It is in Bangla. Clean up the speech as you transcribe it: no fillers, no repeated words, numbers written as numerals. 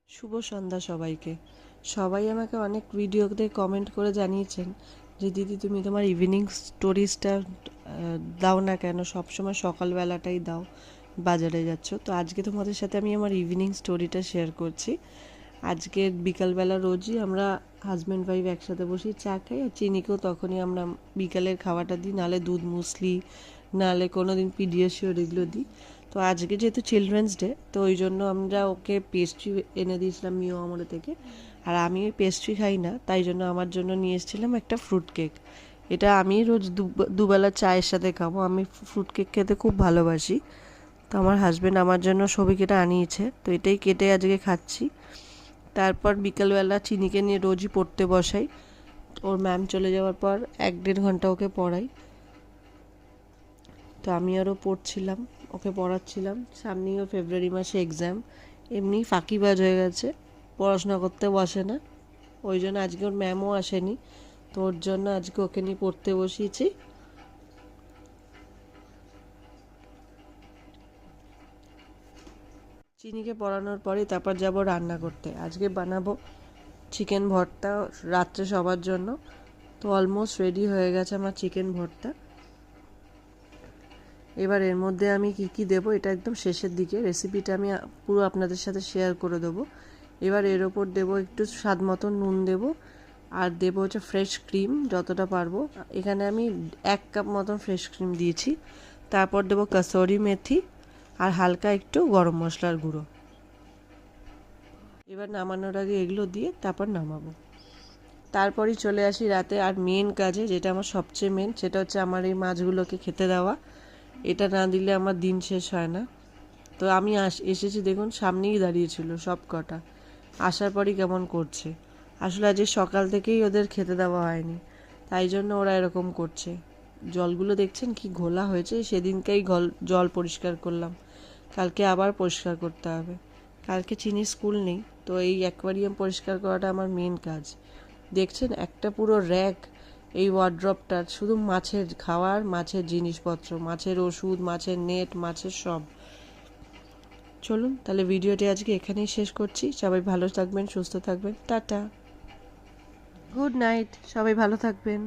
শুভ সন্ধ্যা সবাইকে। সবাই আমাকে অনেক ভিডিওতে কমেন্ট করে জানিয়েছেন যে দিদি তুমি তোমার ইভিনিং স্টোরিজটা দাও না কেন, সবসময় সকালবেলাটাই দাও, বাজারে যাচ্ছ। তো আজকে তোমাদের সাথে আমি আমার ইভিনিং স্টোরিটা শেয়ার করছি। আজকে বিকালবেলা রোজই আমরা হাজব্যান্ড ওয়াইফ একসাথে বসে চা খাই, আর চিনিকেও তখনই আমরা বিকালের খাওয়াটা দিই, নাহলে দুধ মুসলি, নাহলে কোনো দিন পিডিয়াশিওর এগুলো দিই। তো আজকে যেহেতু চিলড্রেন্স ডে, তো ওই জন্য আমরা ওকে পেস্ট্রি এনে দিয়েছিলাম মিও আমরে থেকে। আর আমি ওই পেস্ট্রি খাই না, তাই জন্য আমার জন্য নিয়ে এসেছিলাম একটা ফ্রুট কেক। এটা আমি রোজ দুবেলা চায়ের সাথে খাবো। আমি ফ্রুট কেক খেতে খুব ভালোবাসি। তো আমার হাজব্যান্ড আমার জন্য সবিকেটা আনিয়েছে, তো এটাই কেটে আজকে খাচ্ছি। তারপর বিকালবেলা চিনিকে নিয়ে রোজই পড়তে বসাই। ওর ম্যাম চলে যাওয়ার পর 1-1.5 ঘন্টা ওকে পড়াই। তো আমি আরও পড়ছিলাম, ওকে পড়াচ্ছিলাম। সামনেই ও ফেব্রুয়ারি মাসে এক্সাম, এমনি ফাঁকিবাজ হয়ে গেছে, পড়াশোনা করতে বসে না। ওই জন্য আজকে ওর ম্যামও আসেনি, তো ওর জন্য আজকে ওকে নিয়ে পড়তে বসিয়েছি। চিনিকে পড়ানোর পরে তারপর যাব রান্না করতে। আজকে বানাবো চিকেন ভর্তা রাত্রে সবার জন্য। তো অলমোস্ট রেডি হয়ে গেছে আমার চিকেন ভর্তা। এবার এর মধ্যে আমি কি কি দেবো এটা একদম শেষের দিকে, রেসিপিটা আমি পুরো আপনাদের সাথে শেয়ার করে দেবো। এবার এর ওপর দেবো একটু স্বাদ মতো নুন দেবো, আর দেবো হচ্ছে ফ্রেশ ক্রিম যতটা পারবো। এখানে আমি 1 কাপ মতন ফ্রেশ ক্রিম দিয়েছি। তারপর দেবো কাসুরি মেথি আর হালকা একটু গরম মশলার গুঁড়ো। এবার নামানোর আগে এগুলো দিয়ে তারপর নামাবো। তারপরই চলে আসি রাতে আর মেন কাজে, যেটা আমার সবচেয়ে মেন, সেটা হচ্ছে আমার এই মাছগুলোকে খেতে দেওয়া। এটা না দিলে আমার দিন শেষ হয় না। তো আমি এসেছি, দেখুন সামনেই দাঁড়িয়েছিল সব কটা। আসার পরই কেমন করছে। আসলে আজ সকাল থেকেই ওদের খেতে দেওয়া হয়নি, তাই জন্য ওরা এরকম করছে। জলগুলো দেখছেন কি ঘোলা হয়েছে, সেদিনকেই জল পরিষ্কার করলাম, কালকে আবার পরিষ্কার করতে হবে। কালকে চিনির স্কুল নেই, তো এই অ্যাকোয়ারিয়াম পরিষ্কার করাটা আমার মেন কাজ। দেখছেন একটা পুরো র্যাক এই ওয়ার্ড্রপটার, শুধু মাছের খাওয়ার, মাছের জিনিসপত্র, মাছের ওষুধ, মাছের নেট, মাছের সব। চলুন তাহলে ভিডিওটি আজকে এখানেই শেষ করছি। সবাই ভালো থাকবেন, সুস্থ থাকবেন, টাটা, গুড নাইট, সবাই ভালো থাকবেন।